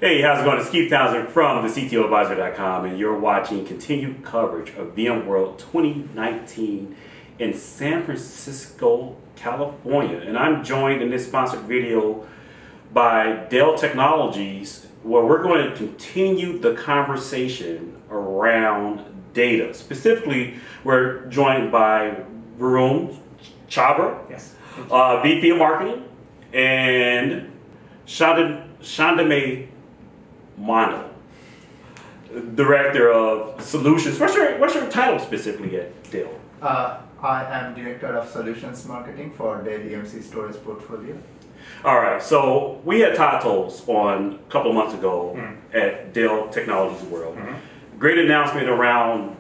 Hey, how's it going? It's Keith Townsend from the CTOadvisor.com, and you're watching continued coverage of VMworld 2019 in San Francisco, California. And I'm joined in this sponsored video by Dell Technologies, where we're going to continue the conversation around data. Specifically, we're joined by Varun Chabra, Yes. VP of Marketing, and Shandame Mono, Director of Solutions. What's your title specifically at Dell? I am Director of Solutions Marketing for Dell EMC Storage Portfolio. All right, so we had Todd Tolles on a couple of months ago at Dell Technologies World. Great announcement around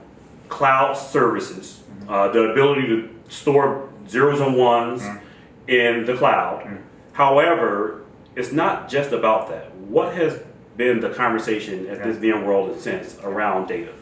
cloud services, the ability to store zeros and ones in the cloud. However, it's not just about that. What has been the conversation at this VMworld since around data?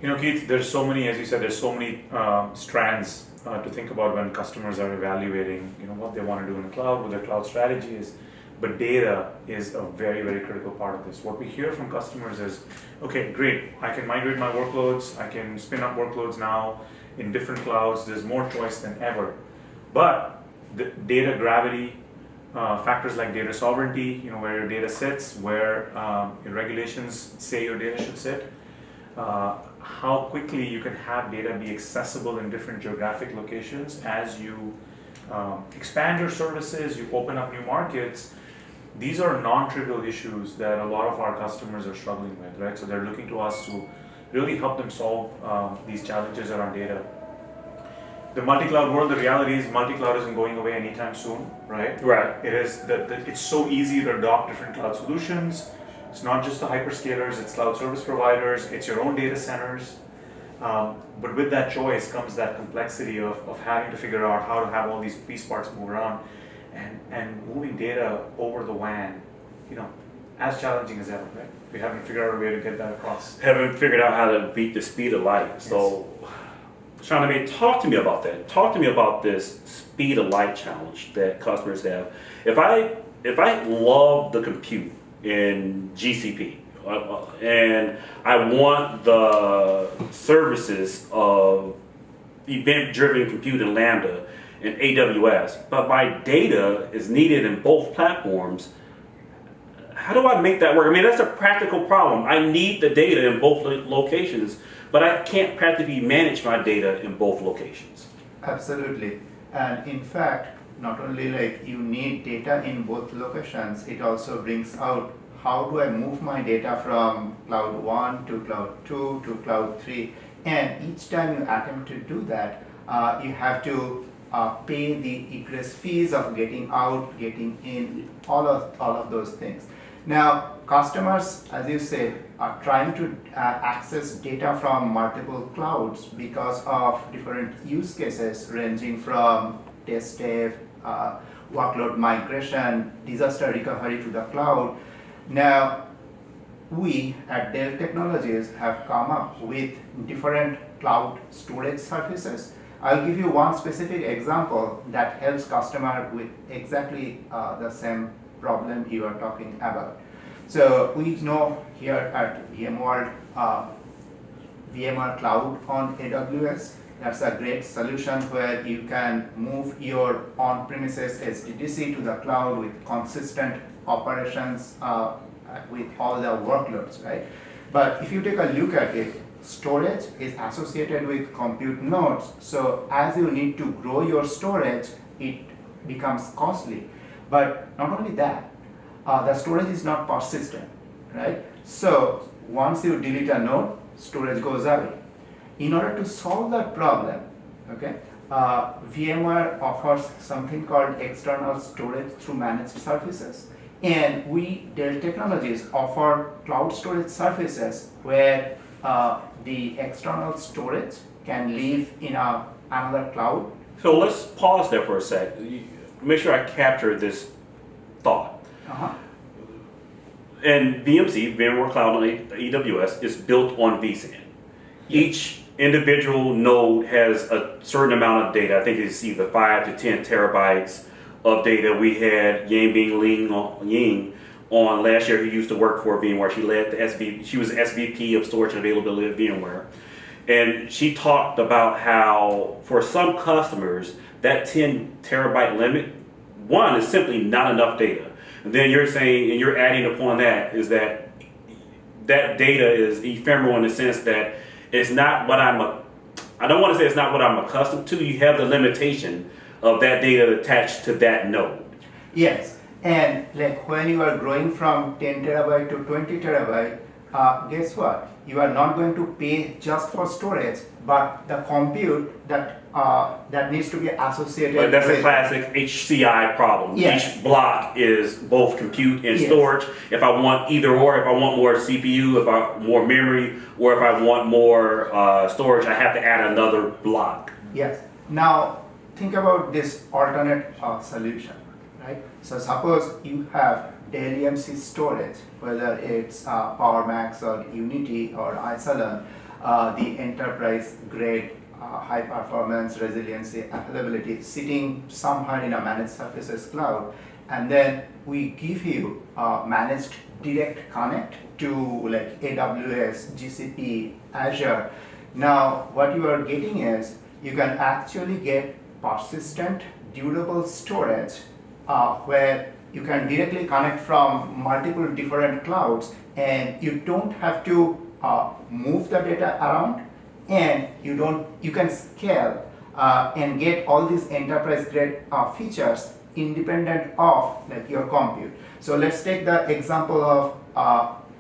You know, Keith, there's so many, as you said, there's so many strands to think about when customers are evaluating, what they want to do in the cloud, what their cloud strategy is. But data is a very, very critical part of this. What we hear from customers is, okay, great, I can migrate my workloads, I can spin up workloads now in different clouds, there's more choice than ever. But the data gravity, factors like data sovereignty, where your data sits, where your regulations say your data should sit, how quickly you can have data be accessible in different geographic locations as you expand your services, you open up new markets. These are non-trivial issues that a lot of our customers are struggling with, right? So they're looking to us to really help them solve these challenges around data. The multi-cloud world, the reality is multi-cloud isn't going away anytime soon, right? Right. It is it's so easy to adopt different cloud solutions. It's not just the hyperscalers, it's cloud service providers, it's your own data centers. But with that choice comes that complexity of having to figure out how to have all these piece parts move around and moving data over the WAN, as challenging as ever, right? We haven't figured out a way to get that across. Haven't figured out how to beat the speed of light. Yes. So, Shandame, talk to me about that. Talk to me about this speed of light challenge that customers have. If I love the compute in GCP, and I want the services of event-driven compute in Lambda and AWS, but my data is needed in both platforms, how do I make that work? I mean, that's a practical problem. I need the data in both locations, but I can't practically manage my data in both locations. Absolutely. And in fact, not only you need data in both locations, it also brings out how do I move my data from cloud 1 to cloud 2 to cloud 3. And each time you attempt to do that, you have to pay the egress fees of getting out, getting in, all of those things. Now, customers, as you said, are trying to access data from multiple clouds because of different use cases ranging from test dev, workload migration, disaster recovery to the cloud. Now, we at Dell Technologies have come up with different cloud storage services. I'll give you one specific example that helps customer with exactly the same problem you are talking about. So we know here at VMworld, VMware Cloud on AWS, that's a great solution where you can move your on-premises SDDC to the cloud with consistent operations with all the workloads, right? But if you take a look at it, storage is associated with compute nodes. So as you need to grow your storage, it becomes costly. But not only that, the storage is not persistent, right? So once you delete a node, storage goes away. In order to solve that problem, okay, VMware offers something called external storage through managed services. And we, Dell Technologies, offer cloud storage services where the external storage can live in another cloud. So let's pause there for a sec. Make sure I capture this thought. And VMC, VMware Cloud on AWS, is built on vSAN. Each individual node has a certain amount of data. I think it's either 5 to 10 terabytes of data. We had Yang Bing Ling on last year who used to work for VMware. She led the she was SVP of storage and availability at VMware. And she talked about how for some customers, that 10 terabyte limit, one, is simply not enough data. And then you're saying, and you're adding upon that, is that that data is ephemeral in the sense that it's not what I don't want to say it's not what I'm accustomed to. You have the limitation of that data attached to that node. Yes, and like when you are growing from 10 terabyte to 20 terabyte, guess what? You are not going to pay just for storage, but the compute that needs to be associated. But that's with a classic HCI problem. Yes. Each block is both compute and Yes. storage. If I want either or, if I want more CPU, if I want more memory, or if I want more storage, I have to add another block. Yes. Now think about this alternate solution, right? So suppose you have Dell EMC storage, whether it's PowerMax or Unity or Isilon, the enterprise grade high performance, resiliency, availability sitting somewhere in a managed services cloud, and then we give you managed direct connect to like AWS, GCP, Azure. Now what you are getting is you can actually get persistent, durable storage where you can directly connect from multiple different clouds, and you don't have to move the data around, and you can scale and get all these enterprise grade features independent of like your compute. So let's take the example of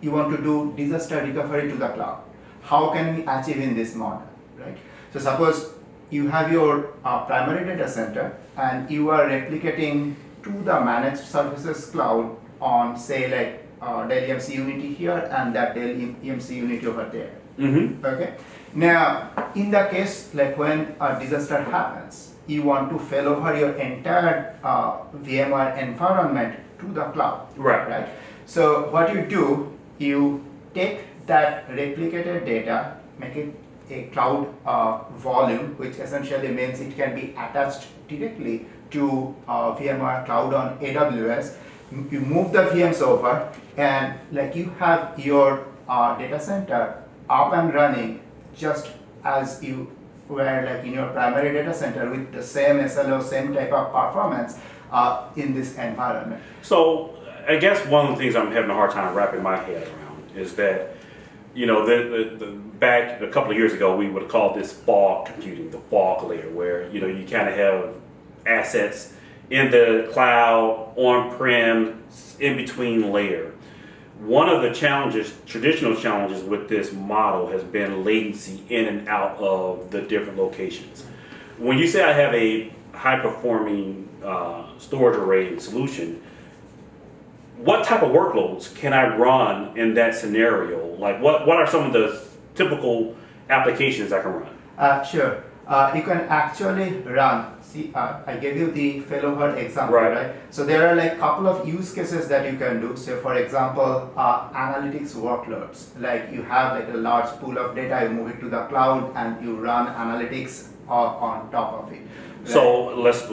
you want to do disaster recovery to the cloud. How can we achieve in this model, right? So suppose you have your primary data center and you are replicating to the managed services cloud on say like Dell EMC Unity here and that Dell EMC Unity over there. Mm-hmm. Okay. Now, in the case like when a disaster happens, you want to fail over your entire VMware environment to the cloud. Right. So what you do, you take that replicated data, make it a cloud volume, which essentially means it can be attached directly to VMware Cloud on AWS. You move the VMs over, and like you have your data center up and running just as you were like in your primary data center with the same SLO, same type of performance in this environment. So I guess one of the things I'm having a hard time wrapping my head around is that, you know, back a couple of years ago, we would have called this fog computing, the fog layer, where, you know, you kind of have assets in the cloud, on-prem, in-between layer. One of the challenges, traditional challenges with this model has been latency in and out of the different locations. When you say I have a high-performing storage array and solution, what type of workloads can I run in that scenario? Like what are some of the typical applications I can run? Sure. You can actually run. See, I gave you the failover example, right? So there are like a couple of use cases that you can do. So for example, analytics workloads. Like you have like a large pool of data, you move it to the cloud, and you run analytics on top of it. Right? So let's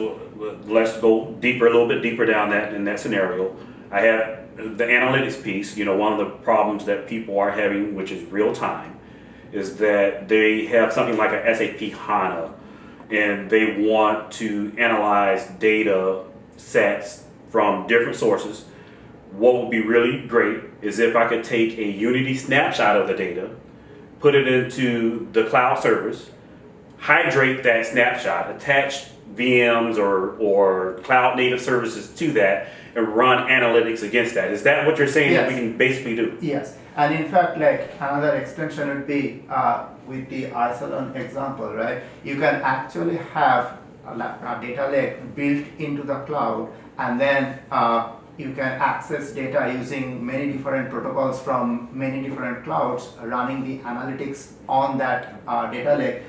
go deeper, a little bit deeper down that in that scenario. I have the analytics piece. You know, one of the problems that people are having, which is real time, is that they have something like a SAP HANA, and they want to analyze data sets from different sources. What would be really great is if I could take a Unity snapshot of the data, put it into the cloud service, hydrate that snapshot, attach VMs or cloud native services to that, and run analytics against that. Is that what you're saying that we can basically do? Yes, and in fact, like another extension would be with the Isilon example, right? You can actually have a data lake built into the cloud, and then you can access data using many different protocols from many different clouds, running the analytics on that data lake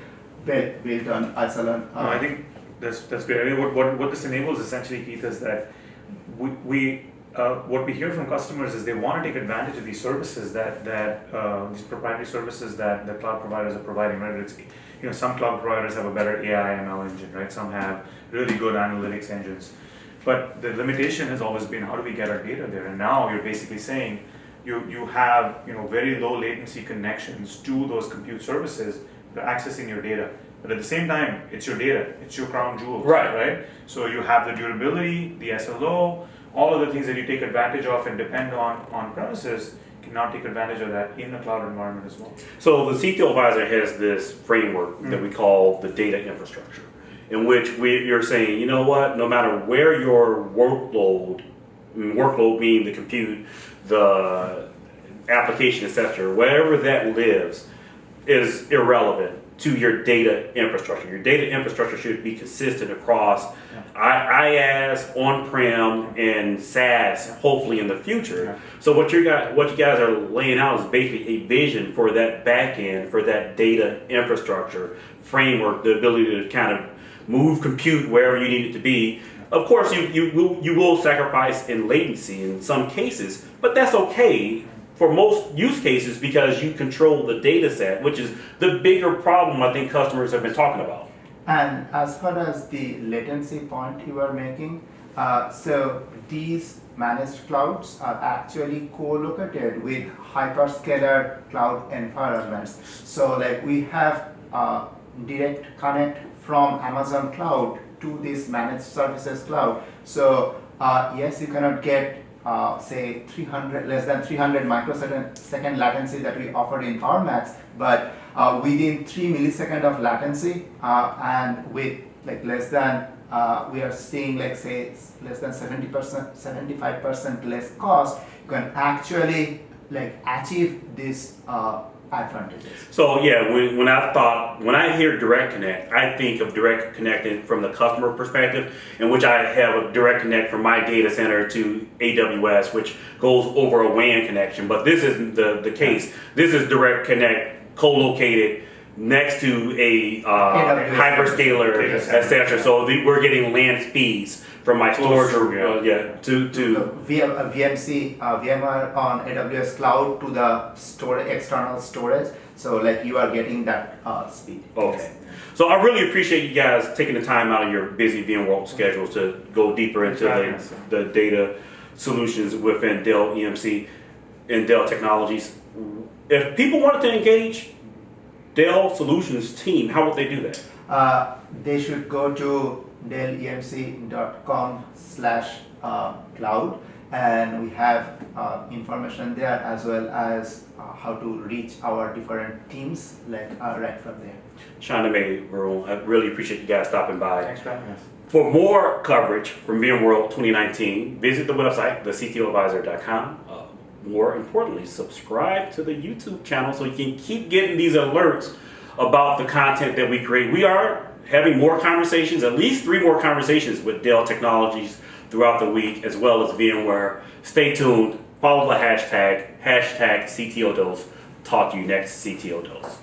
built on Isilon. No, I think that's great. I mean, what this enables essentially, Keith, is that what we hear from customers is they want to take advantage of these services that these proprietary services that the cloud providers are providing. Right? It's, you know, some cloud providers have a better AI ML engine, right? Some have really good analytics engines. But the limitation has always been how do we get our data there? And now you're basically saying you have very low latency connections to those compute services that are accessing your data. But at the same time, it's your data, it's your crown jewels, right? So you have the durability, the SLO, all of the things that you take advantage of and depend on premises, cannot take advantage of that in the cloud environment as well. So the CTO advisor has this framework that we call the data infrastructure, in which you're saying, you know what, no matter where your workload meaning the compute, the application, etc., wherever that lives is irrelevant to your data infrastructure. Your data infrastructure should be consistent across IaaS, on-prem, and SaaS, hopefully in the future. So what you guys are laying out is basically a vision for that back end, for that data infrastructure framework, the ability to kind of move compute wherever you need it to be. Of course, you will sacrifice in latency in some cases, but that's okay for most use cases because you control the data set, which is the bigger problem I think customers have been talking about. And as far as the latency point you are making, so these managed clouds are actually co-located with hyperscaler cloud environments. So like we have direct connect from Amazon cloud to this managed services cloud. So yes, you cannot get say less than 300 microsecond latency that we offered in Powermax, but within 3 milliseconds of latency and with like less than we are seeing like say less than 70%, 75% less cost, you can actually like achieve this advantages. So yeah, when I hear direct connect, I think of direct connecting from the customer perspective, in which I have a direct connect from my data center to AWS, which goes over a WAN connection. But this isn't the case. This is direct connect co-located next to a hyperscaler, etc. So we're getting LAN speeds from my storage to VMware on AWS cloud to the external storage. So like you are getting that speed. Okay. So I really appreciate you guys taking the time out of your busy VMworld schedules to go deeper into the data solutions within Dell EMC and Dell Technologies. If people wanted to engage Dell Solutions team, how would they do that? They should go to dellemc.com/cloud, and we have information there as well as how to reach our different teams right from there. Shandame, Varun, I really appreciate you guys stopping by. Thanks for having us. For more coverage from VMworld 2019, visit the website, thectoadvisor.com. More importantly, subscribe to the YouTube channel so you can keep getting these alerts about the content that we create. We are having more conversations, at least 3 more conversations with Dell Technologies throughout the week, as well as VMware. Stay tuned. Follow the hashtag CTO Dose. Talk to you next, CTO Dose.